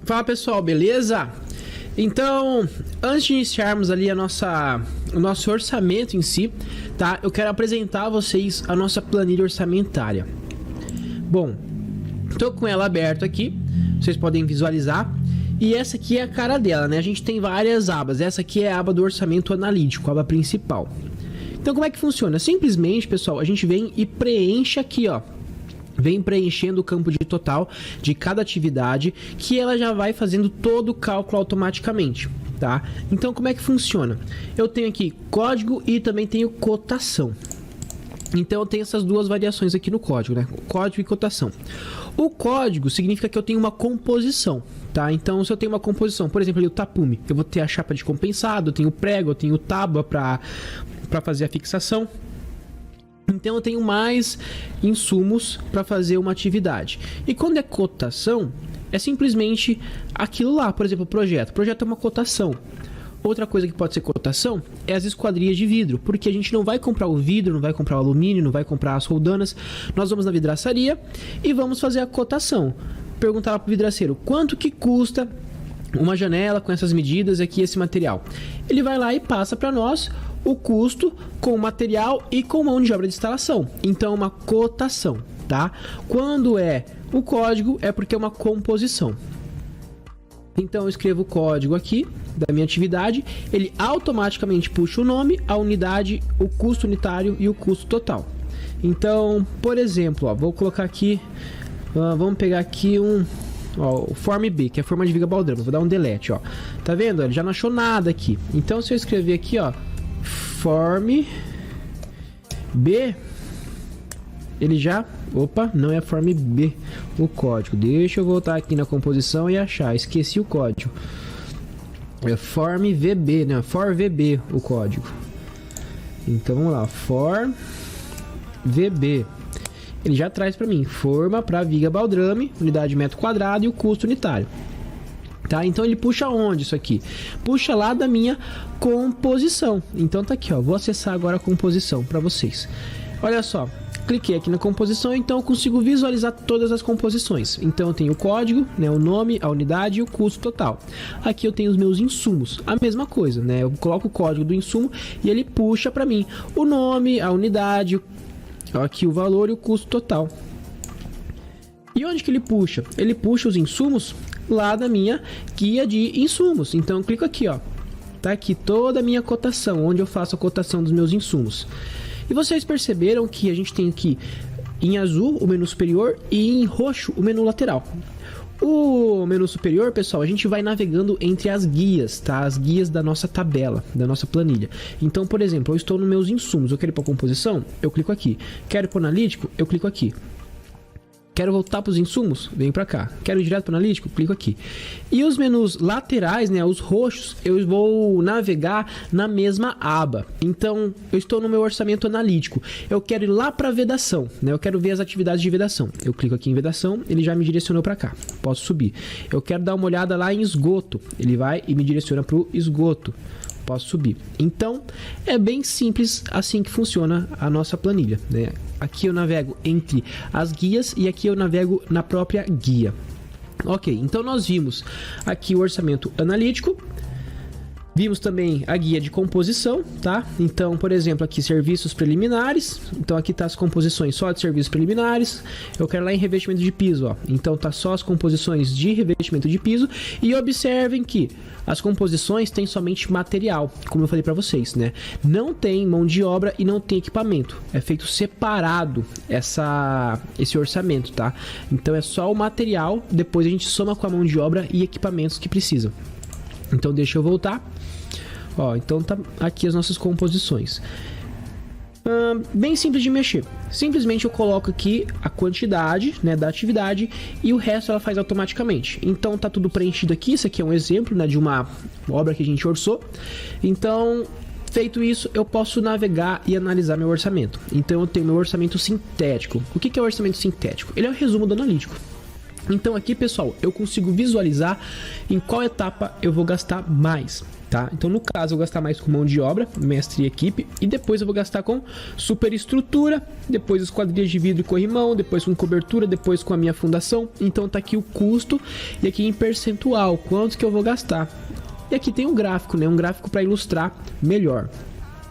Fala pessoal, beleza? Então, antes de iniciarmos ali o nosso orçamento em si, tá? Eu quero apresentar a vocês a nossa planilha orçamentária. Bom, tô com ela aberta aqui, vocês podem visualizar. E essa aqui é a cara dela, né? A gente tem várias abas. Essa aqui é a aba do orçamento analítico, a aba principal. Então, como é que funciona? Simplesmente, pessoal, a gente vem e preenche aqui, ó. Vem preenchendo o campo de total de cada atividade, que ela já vai fazendo todo o cálculo automaticamente, tá? Então, como é que funciona? Eu tenho aqui código e também tenho cotação. Então, eu tenho essas duas variações aqui no código, né? Código e cotação. O código significa que eu tenho uma composição, tá? Então, se eu tenho uma composição, por exemplo, ali o tapume, eu vou ter a chapa de compensado, eu tenho prego, eu tenho tábua para fazer a fixação. Então, eu tenho mais insumos para fazer uma atividade. E quando é cotação, é simplesmente aquilo lá. Por exemplo, projeto. O projeto é uma cotação. Outra coisa que pode ser cotação é as esquadrias de vidro, porque a gente não vai comprar o vidro, não vai comprar o alumínio, não vai comprar as roldanas. Nós vamos na vidraçaria e vamos fazer a cotação. Perguntar para o vidraceiro, quanto que custa uma janela com essas medidas aqui, esse material? Ele vai lá e passa para nós o custo com o material e com mão de obra de instalação. Então, uma cotação, tá? Quando é o código, é porque é uma composição. Então, eu escrevo o código aqui da minha atividade, ele automaticamente puxa o nome, a unidade, o custo unitário e o custo total. Então, por exemplo, ó, vou colocar aqui, vamos pegar aqui o Form B, que é a forma de viga baldrama. Vou dar um delete, ó. Tá vendo? Ele já não achou nada aqui. Então, se eu escrever aqui, ó, Form B, ele já... Opa, não é Form B o código. Deixa eu voltar aqui na composição e achar. Esqueci o código. É Form VB, né? For VB o código. Então vamos lá, For VB. Ele já traz para mim forma para viga baldrame, unidade de metro quadrado e o custo unitário. Tá? Então ele puxa onde isso aqui? Puxa lá da minha composição. Então tá aqui, ó. Vou acessar agora a composição para vocês. Olha só. Cliquei aqui na composição, então eu consigo visualizar todas as composições. Então eu tenho o código, né, o nome, a unidade e o custo total. Aqui eu tenho os meus insumos, a mesma coisa, né? Eu coloco o código do insumo e ele puxa para mim o nome, a unidade, aqui o valor e o custo total. E onde que ele puxa? Ele puxa os insumos lá da minha guia de insumos. Então eu clico aqui, ó. Tá aqui toda a minha cotação, onde eu faço a cotação dos meus insumos. E vocês perceberam que a gente tem aqui em azul o menu superior e em roxo o menu lateral. O menu superior, pessoal, a gente vai navegando entre as guias, tá? As guias da nossa tabela, da nossa planilha. Então, por exemplo, eu estou nos meus insumos, eu quero ir para composição, eu clico aqui. Quero ir para o analítico, eu clico aqui. Quero voltar para os insumos? Venho para cá. Quero ir direto para o analítico? Clico aqui. E os menus laterais, né, os roxos, eu vou navegar na mesma aba. Então, eu estou no meu orçamento analítico. Eu quero ir lá para vedação, né? Eu quero ver as atividades de vedação. Eu clico aqui em vedação, ele já me direcionou para cá. Posso subir. Eu quero dar uma olhada lá em esgoto. Ele vai e me direciona para o esgoto. Posso subir. Então, é bem simples assim que funciona a nossa planilha, né? Aqui eu navego entre as guias e aqui eu navego na própria guia. Ok, então nós vimos aqui o orçamento analítico. Vimos também a guia de composição, tá? Então, por exemplo, aqui serviços preliminares. Então, aqui tá as composições só de serviços preliminares. Eu quero lá em revestimento de piso, ó. Então, tá só as composições de revestimento de piso. E observem que as composições têm somente material, como eu falei para vocês, né? Não tem mão de obra e não tem equipamento. É feito separado esse orçamento, tá? Então, é só o material. Depois a gente soma com a mão de obra e equipamentos que precisam. Então, deixa eu voltar. Ó, então tá aqui as nossas composições. Bem simples de mexer. Simplesmente eu coloco aqui a quantidade, né, da atividade e o resto ela faz automaticamente. Então tá tudo preenchido aqui. Isso aqui é um exemplo, né, de uma obra que a gente orçou. Então, feito isso, eu posso navegar e analisar meu orçamento. Então eu tenho meu orçamento sintético. O que é o orçamento sintético? Ele é o resumo do analítico. Então aqui, pessoal, eu consigo visualizar em qual etapa eu vou gastar mais. tá? Então, no caso, eu vou gastar mais com mão de obra, mestre e equipe, e depois eu vou gastar com superestrutura, depois esquadrias de vidro e corrimão, depois com cobertura, depois com a minha fundação. Então, tá aqui o custo e aqui em percentual, quanto que eu vou gastar. E aqui tem um gráfico, né? Um gráfico para ilustrar melhor.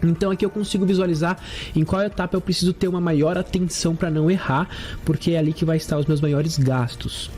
Então aqui eu consigo visualizar em qual etapa eu preciso ter uma maior atenção para não errar, porque é ali que vai estar os meus maiores gastos.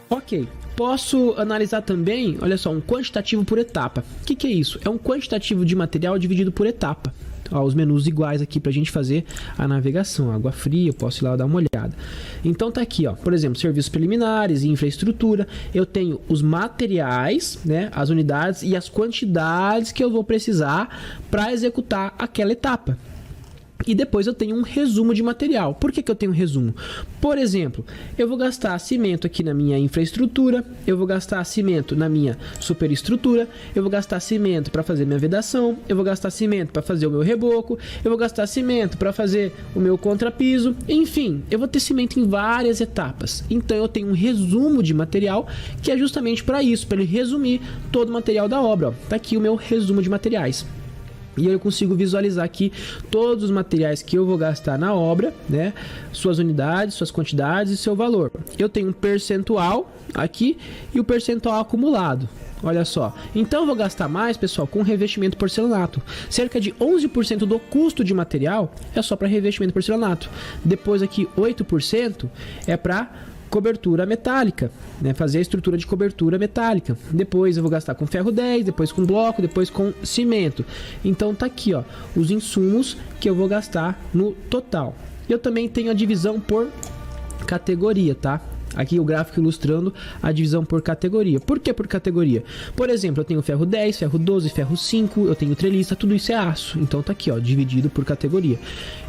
Ok, posso analisar também, olha só, um quantitativo por etapa. O que é isso? É um quantitativo de material dividido por etapa. Ó, os menus iguais aqui para a gente fazer a navegação. Água fria, eu posso ir lá dar uma olhada. Então tá aqui, ó, por exemplo, serviços preliminares, infraestrutura. Eu tenho os materiais, né, as unidades e as quantidades que eu vou precisar para executar aquela etapa. E depois eu tenho um resumo de material. Por que eu tenho um resumo? Por exemplo, eu vou gastar cimento aqui na minha infraestrutura, eu vou gastar cimento na minha superestrutura, eu vou gastar cimento para fazer minha vedação, eu vou gastar cimento para fazer o meu reboco, eu vou gastar cimento para fazer o meu contrapiso, enfim, eu vou ter cimento em várias etapas. Então eu tenho um resumo de material que é justamente para isso, para ele resumir todo o material da obra. Ó. Tá aqui o meu resumo de materiais. E eu consigo visualizar aqui todos os materiais que eu vou gastar na obra, né? Suas unidades, suas quantidades e seu valor. Eu tenho um percentual aqui e o percentual acumulado. Olha só. Então eu vou gastar mais, pessoal, com revestimento porcelanato. Cerca de 11% do custo de material é só para revestimento porcelanato. Depois aqui 8% é para cobertura metálica, né? Fazer a estrutura de cobertura metálica. Depois eu vou gastar com ferro 10, depois com bloco, depois com cimento. Então tá aqui, ó, os insumos que eu vou gastar no total. Eu também tenho a divisão por categoria, tá? Aqui o gráfico ilustrando a divisão por categoria. Por que por categoria? Por exemplo, eu tenho ferro 10, ferro 12, ferro 5, eu tenho treliça, tudo isso é aço. Então tá aqui, ó, dividido por categoria.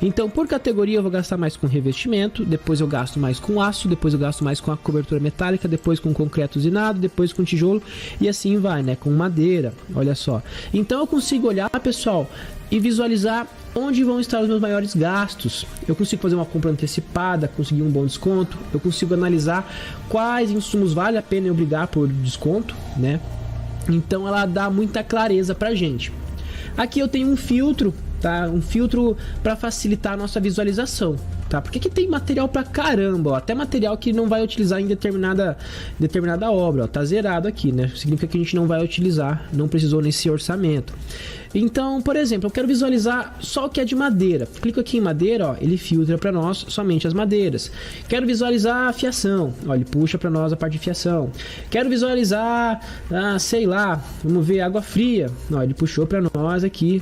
Então, por categoria eu vou gastar mais com revestimento, depois eu gasto mais com aço, depois eu gasto mais com a cobertura metálica, depois com concreto usinado, depois com tijolo e assim vai, né? Com madeira, olha só. Então eu consigo olhar, pessoal, e visualizar onde vão estar os meus maiores gastos. Eu consigo fazer uma compra antecipada, conseguir um bom desconto. Eu consigo analisar quais insumos vale a pena eu brigar por desconto, né? Então ela dá muita clareza pra gente. Aqui eu tenho um filtro, tá? Um filtro para facilitar a nossa visualização, tá? Porque aqui tem material pra caramba, ó. Até material que não vai utilizar em determinada obra, ó. Tá zerado aqui, né? Significa que a gente não vai utilizar, não precisou nesse orçamento. Então, por exemplo, eu quero visualizar só o que é de madeira. Clico aqui em madeira, ó, ele filtra para nós somente as madeiras. Quero visualizar a fiação, ó, ele puxa para nós a parte de fiação. Quero visualizar, sei lá, vamos ver água fria, ó, ele puxou para nós aqui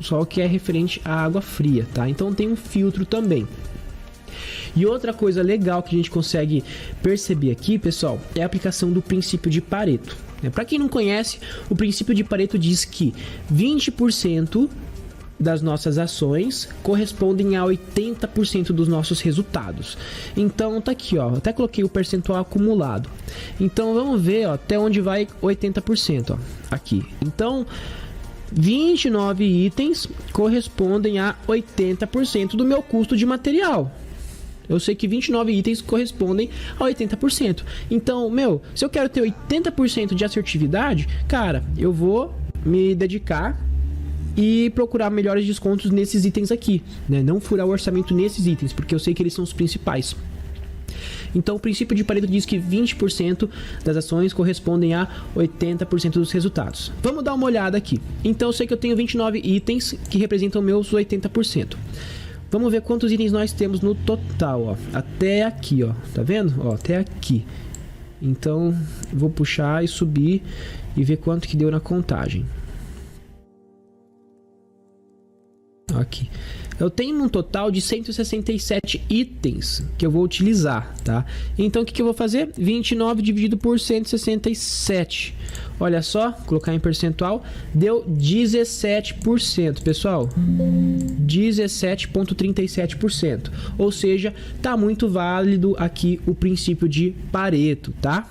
só o que é referente à água fria, tá? Então tem um filtro também. E outra coisa legal que a gente consegue perceber aqui, pessoal, é a aplicação do princípio de Pareto. Para quem não conhece, o princípio de Pareto diz que 20% das nossas ações correspondem a 80% dos nossos resultados. Então tá aqui, ó, até coloquei o percentual acumulado. Então vamos ver, ó, até onde vai 80%, ó, aqui. Então 29 itens correspondem a 80% do meu custo de material. Eu sei que 29 itens correspondem a 80%. Então, se eu quero ter 80% de assertividade, cara, eu vou me dedicar e procurar melhores descontos nesses itens aqui, né? Não furar o orçamento nesses itens, porque eu sei que eles são os principais. Então, o princípio de Pareto diz que 20% das ações correspondem a 80% dos resultados. Vamos dar uma olhada aqui. Então, eu sei que eu tenho 29 itens que representam meus 80%. Vamos ver quantos itens nós temos no total, ó. Até aqui, ó. Tá vendo? Ó, até aqui. Então, vou puxar e subir e ver quanto que deu na contagem. Aqui. Eu tenho um total de 167 itens que eu vou utilizar, tá? Então, o que eu vou fazer? 29 dividido por 167. Olha só, colocar em percentual, deu 17%, pessoal. 17,37%. Ou seja, tá muito válido aqui o princípio de Pareto, tá?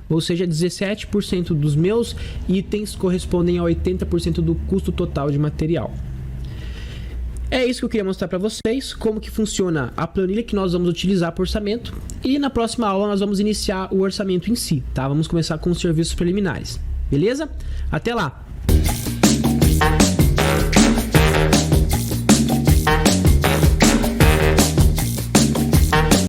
Ou seja, 17% dos meus itens correspondem a 80% do custo total de material. É isso que eu queria mostrar para vocês, como que funciona a planilha que nós vamos utilizar para orçamento. E na próxima aula nós vamos iniciar o orçamento em si, tá? Vamos começar com os serviços preliminares. Beleza? Até lá!